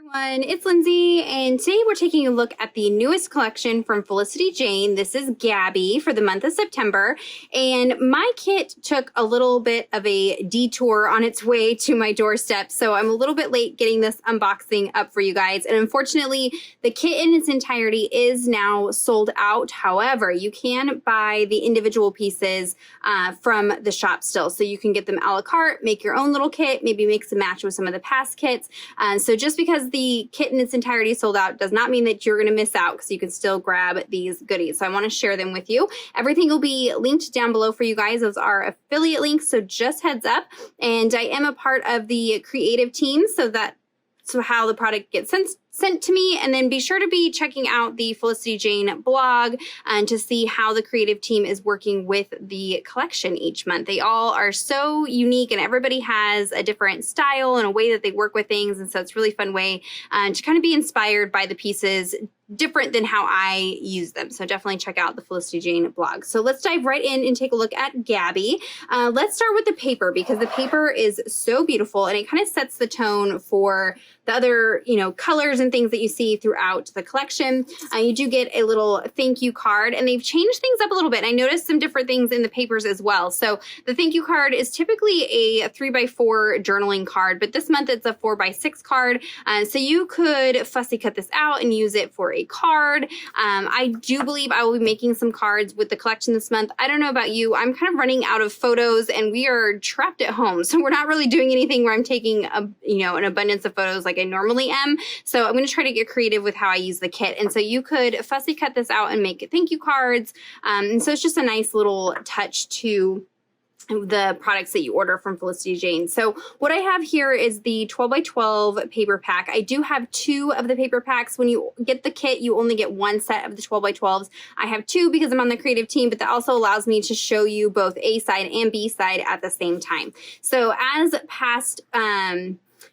Everyone, it's Lindsay, and today we're taking a look at the newest collection from Felicity Jane. This is Gabby for the month of September, and my kit took a little bit of a detour on its way to my doorstep, so I'm a little bit late getting this unboxing up for you guys, and unfortunately, the kit in its entirety is now sold out. However, you can buy the individual pieces from the shop still, so you can get them a la carte, make your own little kit, maybe mix and match with some of the past kits. So just because the kit in its entirety sold out does not mean that you're going to miss out, because you can still grab these goodies. So I want to share them with you. Everything will be linked down below for you guys. Those are affiliate links, so just heads up. And I am a part of the creative team, so how the product gets sent to me. And then be sure to be checking out the Felicity Jane blog to see how the creative team is working with the collection each month. They all are so unique, and everybody has a different style and a way that they work with things. And so it's a really fun way to kind of be inspired by the pieces different than how I use them. So definitely check out the Felicity Jane blog. So let's dive right in and take a look at Gabby. Let's start with the paper, because the paper is so beautiful and it kind of sets the tone for the other, colors and things that you see throughout the collection. You do get a little thank you card, and they've changed things up a little bit. I noticed some different things in the papers as well. So the thank you card is typically a 3x4 journaling card, but this month it's a 4x6 card. So you could fussy cut this out and use it for a card. I do believe I will be making some cards with the collection this month. I don't know about you. I'm kind of running out of photos, and we are trapped at home. So we're not really doing anything where I'm taking an abundance of photos like I normally am. So I'm going to try to get creative with how I use the kit. And so you could fussy cut this out and make thank you cards. And so it's just a nice little touch to the products that you order from Felicity Jane. So what I have here is the 12x12 paper pack. I do have 2 of the paper packs. When you get the kit, you only get 1 set of the 12x12s. I have 2 because I'm on the creative team, but that also allows me to show you both A side and B side at the same time. So as past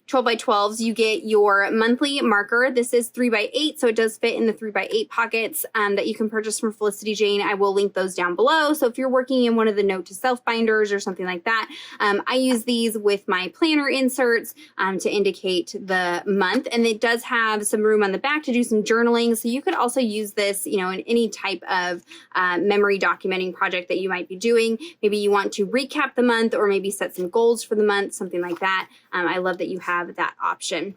12x12s, you get your monthly marker. This is 3x8, so it does fit in the 3x8 pockets that you can purchase from Felicity Jane. I will link those down below. So if you're working in one of the note to self binders or something like that, I use these with my planner inserts to indicate the month. And it does have some room on the back to do some journaling. So you could also use this, in any type of memory documenting project that you might be doing. Maybe you want to recap the month, or maybe set some goals for the month, something like that. I love that you have that option.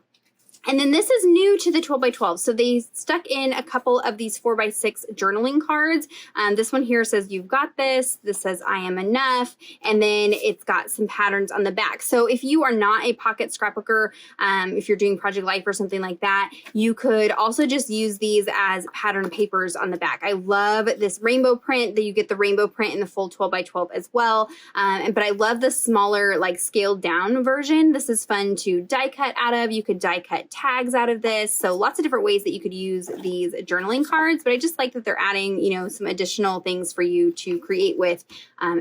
And then this is new to the 12x12. So they stuck in a couple of these 4x6 journaling cards. This one here says, "You've got this." This says, "I am enough." And then it's got some patterns on the back. So if you are not a pocket scrapbooker, if you're doing Project Life or something like that, you could also just use these as pattern papers on the back. I love this rainbow print, that you get the rainbow print in the full 12x12 as well. But I love the smaller, like scaled down version. This is fun to die cut out of. You could die cut tags out of this. So lots of different ways that you could use these journaling cards, but I just like that they're adding, some additional things for you to create with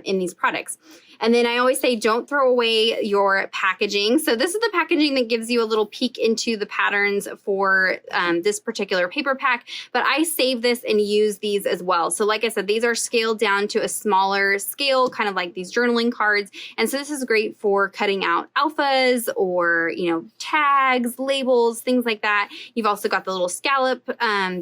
in these products. And then I always say, don't throw away your packaging. So this is the packaging that gives you a little peek into the patterns for this particular paper pack, but I save this and use these as well. So like I said, these are scaled down to a smaller scale, kind of like these journaling cards. And so this is great for cutting out alphas or, tags, labels, things like that. You've also got the little scallop.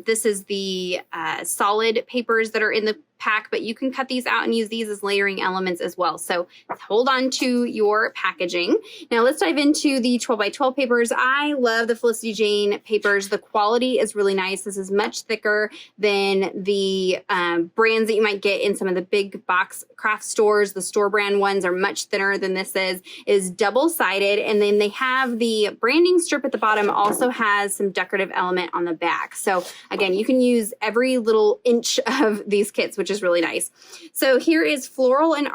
This is the solid papers that are in the pack, but you can cut these out and use these as layering elements as well. So hold on to your packaging. Now let's dive into the 12x12 papers. I love the Felicity Jane papers. The quality is really nice. This is much thicker than the brands that you might get in some of the big box craft stores. The store brand ones are much thinner than this is. It is double-sided, and then they have the branding strip at the bottom, also has some decorative element on the back. So again, you can use every little inch of these kits, which is really nice. So here is Floral and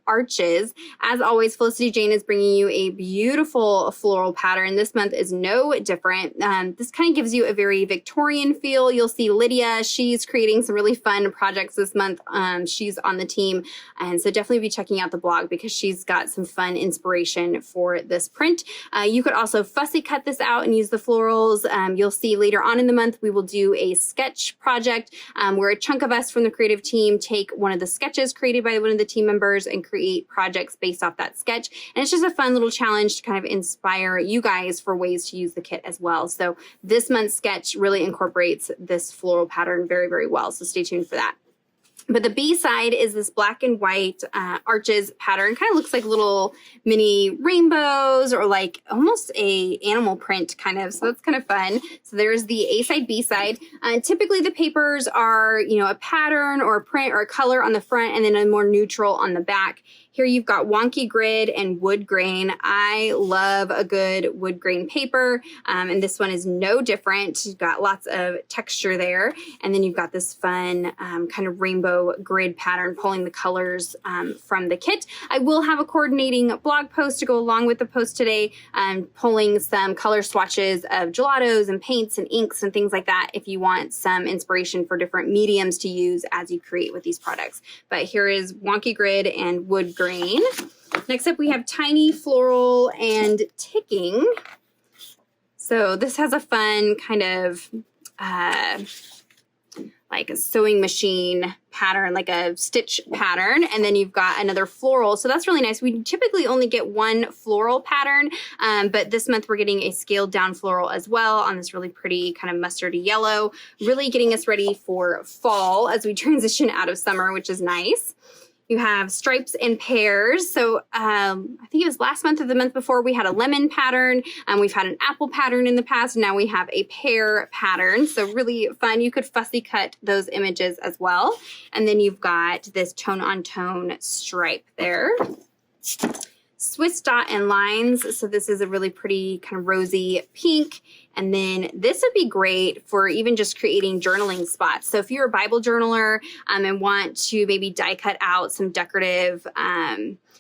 Arches. As always, Felicity Jane is bringing you a beautiful floral pattern. This month is no different. This kind of gives you a very Victorian feel. You'll see Lydia, she's creating some really fun projects this month. She's on the team, and so definitely be checking out the blog, because she's got some fun inspiration for this print. You could also fussy cut this out and use the florals. You'll see later on in the month, we will do a sketch project where a chunk of us from the creative team take one of the sketches created by one of the team members and create projects based off that sketch. And it's just a fun little challenge to kind of inspire you guys for ways to use the kit as well. So this month's sketch really incorporates this floral pattern very, very well. So stay tuned for that. But the B side is this black and white arches pattern. Kind of looks like little mini rainbows or like almost a animal print kind of. So that's kind of fun. So there's the A side, B side. Typically the papers are, you know, a pattern or a print or a color on the front and then a more neutral on the back. Here you've got wonky grid and wood grain. I love a good wood grain paper, and this one is no different. You've got lots of texture there, and then you've got this fun kind of rainbow grid pattern pulling the colors from the kit. I will have a coordinating blog post to go along with the post today, pulling some color swatches of gelatos and paints and inks and things like that if you want some inspiration for different mediums to use as you create with these products. But here is wonky grid and wood grain. Next up, we have tiny floral and ticking. So this has a fun kind of like a sewing machine pattern, like a stitch pattern. And then you've got another floral. So that's really nice. We typically only get one floral pattern, but this month we're getting a scaled down floral as well on this really pretty kind of mustardy yellow, really getting us ready for fall as we transition out of summer, which is nice. You have stripes and pears. So I think it was last month or the month before we had a lemon pattern. We've had an apple pattern in the past. Now we have a pear pattern. So really fun. You could fussy cut those images as well. And then you've got this tone on tone stripe there. Swiss dot and lines. So this is a really pretty kind of rosy pink. And then this would be great for even just creating journaling spots. So if you're a Bible journaler and want to maybe die cut out some decorative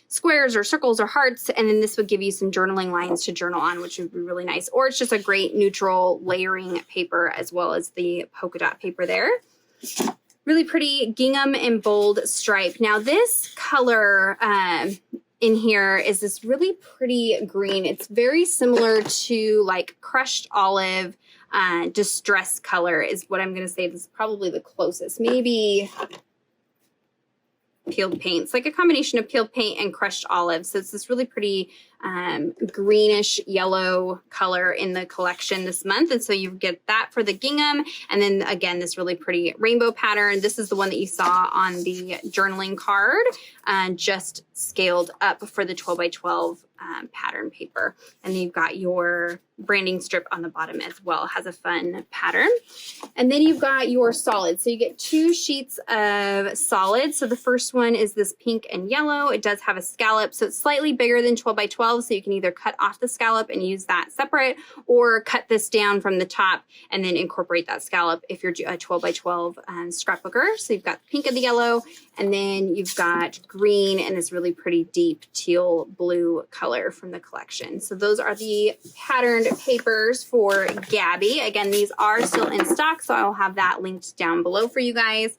squares or circles or hearts, and then this would give you some journaling lines to journal on, which would be really nice. Or it's just a great neutral layering paper as well as the polka dot paper there. Really pretty gingham and bold stripe. Now this color in here is this really pretty green. It's very similar to like crushed olive distress color is what I'm going to say. This is probably the closest. Maybe peeled paint. It's like a combination of peeled paint and crushed olive. So it's this really pretty greenish yellow color in the collection this month. And so you get that for the gingham. And then again, this really pretty rainbow pattern. This is the one that you saw on the journaling card, just scaled up for the 12 by 12 pattern paper. And then you've got your branding strip on the bottom as well. It has a fun pattern. And then you've got your solids. So you get 2 sheets of solids. So the first one is this pink and yellow. It does have a scallop. So it's slightly bigger than 12 by 12. So you can either cut off the scallop and use that separate, or cut this down from the top and then incorporate that scallop if you're a 12 by 12 scrapbooker. So you've got the pink and the yellow, and then you've got green and this really pretty deep teal blue color from the collection. So those are the patterned papers for Gabby. Again, these are still in stock, so I'll have that linked down below for you guys.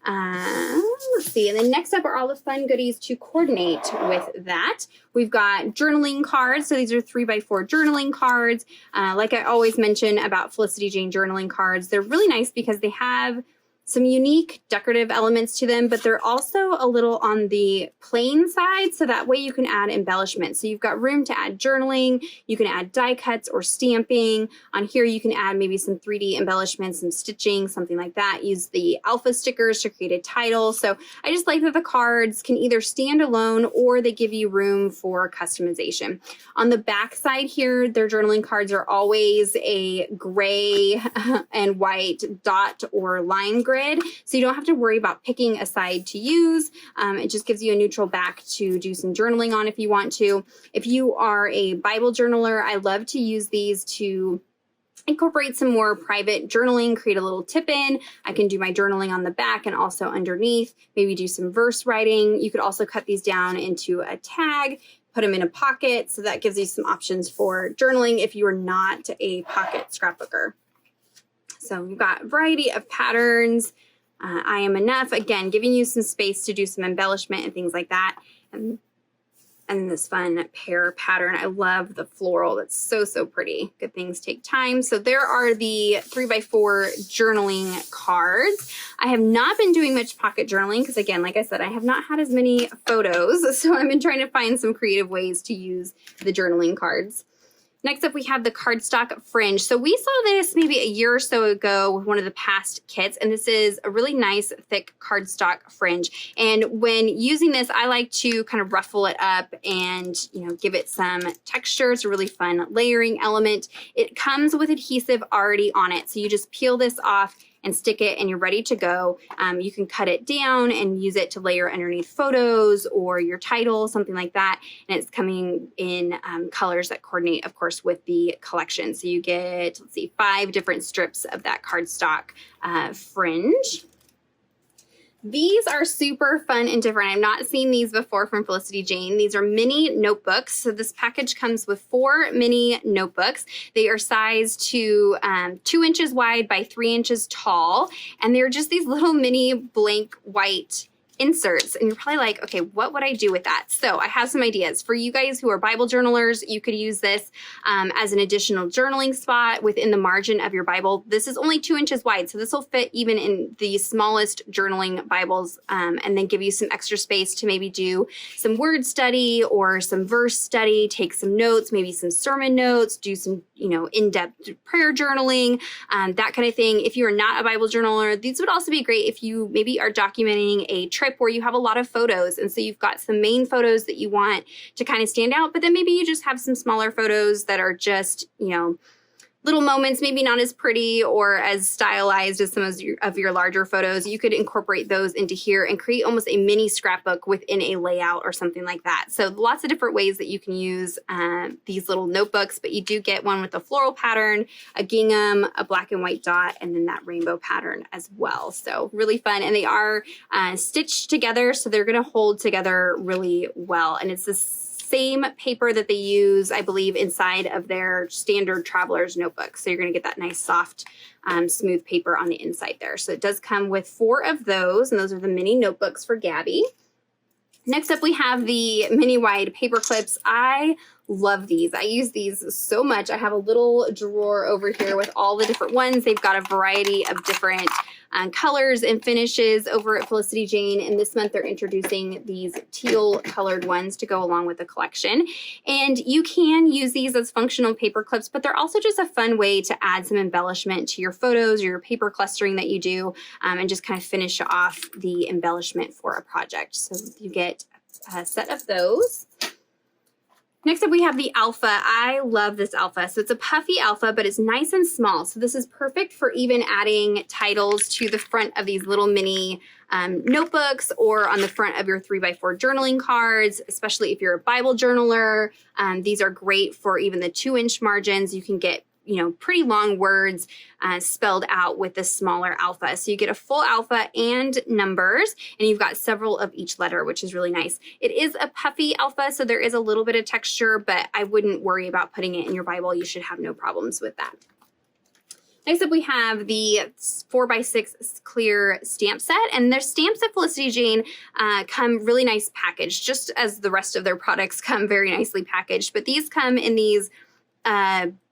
Let's see. And then next up are all the fun goodies to coordinate with that. We've got journaling cards. So these are 3 by 4 journaling cards. Like I always mention about Felicity Jane journaling cards, they're really nice because they have some unique decorative elements to them, but they're also a little on the plain side, so that way you can add embellishment. So you've got room to add journaling, you can add die cuts or stamping. On here you can add maybe some 3D embellishments, some stitching, something like that. Use the alpha stickers to create a title. So I just like that the cards can either stand alone or they give you room for customization. On the back side here, their journaling cards are always a gray and white dot or line grid. So you don't have to worry about picking a side to use. It just gives you a neutral back to do some journaling on if you want to. If you are a Bible journaler, I love to use these to incorporate some more private journaling, create a little tip in. I can do my journaling on the back and also underneath, maybe do some verse writing. You could also cut these down into a tag, put them in a pocket. So that gives you some options for journaling if you are not a pocket scrapbooker. So we've got a variety of patterns. I Am Enough, again, giving you some space to do some embellishment and things like that. And And this fun pear pattern. I love the floral. That's so, so pretty. Good things take time. So there are the 3x4 journaling cards. I have not been doing much pocket journaling because, again, like I said, I have not had as many photos. So I've been trying to find some creative ways to use the journaling cards. Next up, we have the cardstock fringe. So we saw this maybe a year or so ago with one of the past kits, and this is a really nice thick cardstock fringe. And when using this, I like to kind of ruffle it up and, you know, give it some texture. It's a really fun layering element. It comes with adhesive already on it, so you just peel this off and stick it and you're ready to go. You can cut it down and use it to layer underneath photos or your title, something like that. And it's coming in colors that coordinate, of course, with the collection. So you get, let's see, 5 different strips of that cardstock fringe. These are super fun and different. I've not seen these before from Felicity Jane. These are mini notebooks. So this package comes with 4 mini notebooks. They are sized to 2 inches wide by 3 inches tall. And they're just these little mini blank white inserts. And you're probably like, okay, what would I do with that? So I have some ideas. For you guys who are Bible journalers, you could use this as an additional journaling spot within the margin of your Bible. This is only 2 inches wide, so this will fit even in the smallest journaling Bibles, and then give you some extra space to maybe do some word study or some verse study, take some notes, maybe some sermon notes, do some, you know, in-depth prayer journaling, that kind of thing. If you are not a Bible journaler, these would also be great if you maybe are documenting a trip where you have a lot of photos, and so you've got some main photos that you want to kind of stand out, but then maybe you just have some smaller photos that are just, you know, little moments, maybe not as pretty or as stylized as some of your larger photos. You could incorporate those into here and create almost a mini scrapbook within a layout or something like that. So lots of different ways that you can use these little notebooks, but you do get one with a floral pattern, a gingham, a black and white dot, and then that rainbow pattern as well. So really fun. And they are stitched together, so they're gonna hold together really well. And it's this same paper that they use, I believe, inside of their standard traveler's notebook. So you're going to get that nice, soft, smooth paper on the inside there. So it does come with 4 of those, and those are the mini notebooks for Gabby. Next up, we have the mini wide paper clips. I love these. I use these so much. I have a little drawer over here with all the different ones. They've got a variety of different colors and finishes over at Felicity Jane. And this month they're introducing these teal colored ones to go along with the collection. And you can use these as functional paper clips, but they're also just a fun way to add some embellishment to your photos or your paper clustering that you do, and just kind of finish off the embellishment for a project. So you get a set of those. Next up, we have the Alpha. I love this Alpha. So it's a puffy Alpha, but it's nice and small. So this is perfect for even adding titles to the front of these little mini notebooks or on the front of your 3x4 journaling cards, especially if you're a Bible journaler. These are great for even the 2-inch margins. You can get, you know, pretty long words spelled out with the smaller Alpha. So you get a full Alpha and numbers, and you've got several of each letter, which is really nice. It is a puffy Alpha, so there is a little bit of texture, but I wouldn't worry about putting it in your Bible. You should have no problems with that. Next up, we have the 4x6 clear stamp set, and their stamps at Felicity Jane come really nice packaged, just as the rest of their products come very nicely packaged. But these come in these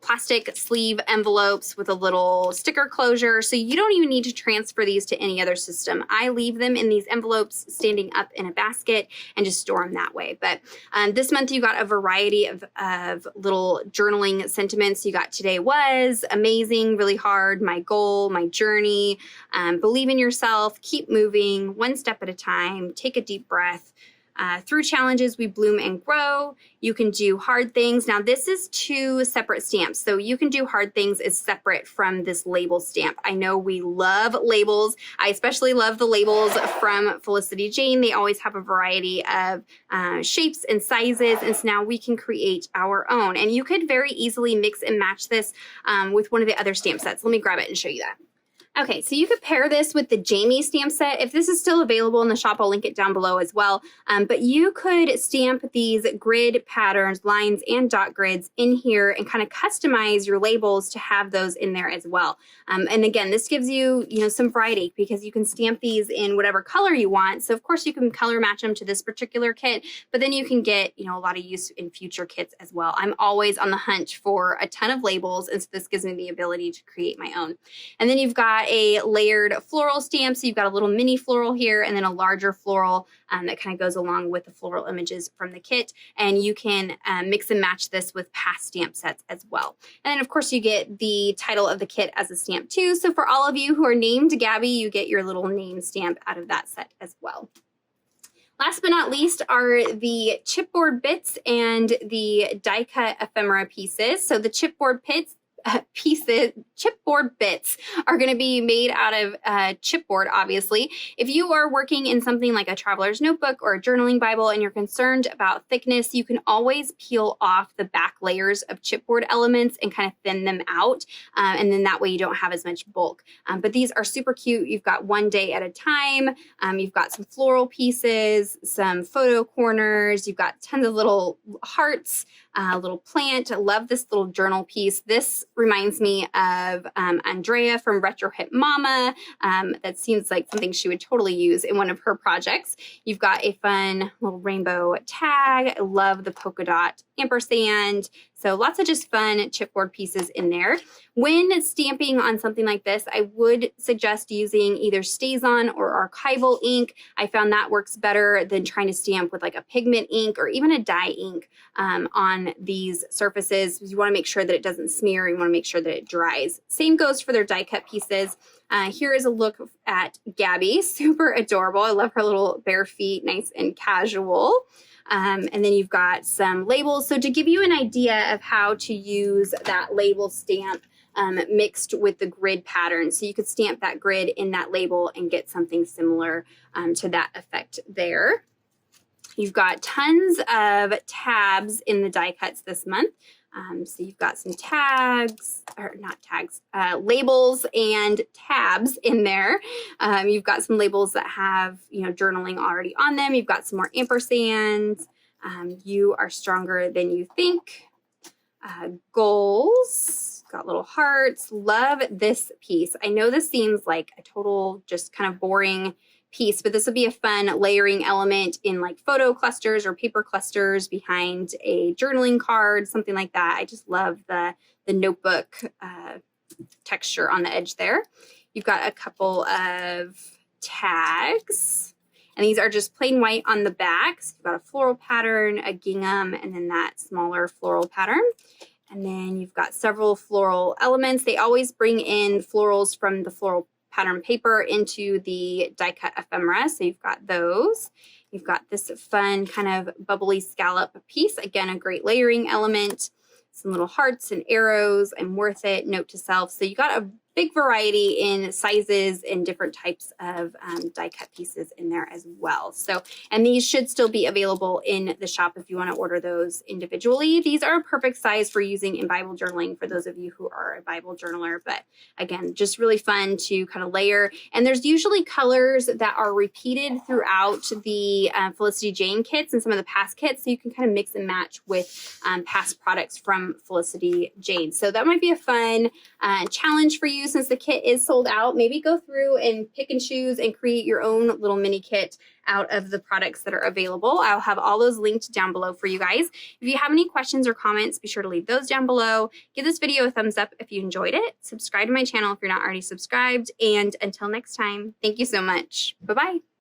plastic sleeve envelopes with a little sticker closure, so you don't even need to transfer these to any other system. I leave them in these envelopes standing up in a basket and just store them that way. But this month you got a variety of little journaling sentiments. You got today was, amazing, really hard, my goal, my journey, believe in yourself, keep moving, one step at a time, take a deep breath. Through challenges, we bloom and grow. You can do hard things. Now, this is 2 separate stamps, so you can do hard things as separate from this label stamp. I know we love labels. I especially love the labels from Felicity Jane. They always have a variety of shapes and sizes, and so now we can create our own. And you could very easily mix and match this with one of the other stamp sets. Let me grab it and show you that. Okay, so you could pair this with the Jamie stamp set. If this is still available in the shop, I'll link it down below as well. But you could stamp these grid patterns, lines, and dot grids in here and kind of customize your labels to have those in there as well. And again, this gives you, some variety because you can stamp these in whatever color you want. So of course you can color match them to this particular kit, but then you can get, a lot of use in future kits as well. I'm always on the hunt for a ton of labels, and so this gives me the ability to create my own. And then you've got a layered floral stamp. So you've got a little mini floral here and then a larger floral that kind of goes along with the floral images from the kit. And you can mix and match this with past stamp sets as well. And then of course you get the title of the kit as a stamp too. So for all of you who are named Gabby, you get your little name stamp out of that set as well. Last but not least are the chipboard bits and the die cut ephemera pieces. So the chipboard chipboard bits are going to be made out of chipboard, obviously. If you are working in something like a traveler's notebook or a journaling Bible and you're concerned about thickness, you can always peel off the back layers of chipboard elements and kind of thin them out. And then that way you don't have as much bulk. But these are super cute. You've got one day at a time. You've got some floral pieces, some photo corners. You've got tons of little hearts, a little plant. I love this little journal piece. This reminds me of Andrea from Retro Hip Mama. That seems like something she would totally use in one of her projects. You've got a fun little rainbow tag. I love the polka dot ampersand. So lots of just fun chipboard pieces in there. When stamping on something like this, I would suggest using either STAYS-ON or archival ink. I found that works better than trying to stamp with like a pigment ink or even a dye ink on these surfaces. You want to make sure that it doesn't smear. You want to make sure that it dries. Same goes for their die cut pieces. Here is a look at Gabby. Super adorable. I love her little bare feet, nice and casual. And then you've got some labels. So to give you an idea of how to use that label stamp mixed with the grid pattern. So you could stamp that grid in that label and get something similar to that effect there. You've got tons of tabs in the die cuts this month. So you've got some tags, or not tags, labels and tabs in there. You've got some labels that have, journaling already on them. You've got some more ampersands. You are stronger than you think. Goals, got little hearts. Love this piece. I know this seems like a total just kind of boring piece, but this would be a fun layering element in like photo clusters or paper clusters behind a journaling card, something like that. I just love the notebook texture on the edge there. You've got a couple of tags, and these are just plain white on the back. So you've got a floral pattern, a gingham, and then that smaller floral pattern. And then you've got several floral elements. They always bring in florals from the floral pattern paper into the die cut ephemera. So you've got those. You've got this fun kind of bubbly scallop piece. Again, a great layering element. Some little hearts and arrows. I'm worth it. Note to self. So you got a big variety in sizes and different types of die cut pieces in there as well. So, and these should still be available in the shop if you want to order those individually. These are a perfect size for using in Bible journaling for those of you who are a Bible journaler. But again, just really fun to kind of layer. And there's usually colors that are repeated throughout the Felicity Jane kits and some of the past kits. So you can kind of mix and match with past products from Felicity Jane. So that might be a fun challenge for you. Since the kit is sold out, maybe go through and pick and choose and create your own little mini kit out of the products that are available. I'll have all those linked down below for you guys. If you have any questions or comments, be sure to leave those down below. Give this video a thumbs up if you enjoyed it. Subscribe to my channel if you're not already subscribed. And until next time, thank you so much. Bye-bye.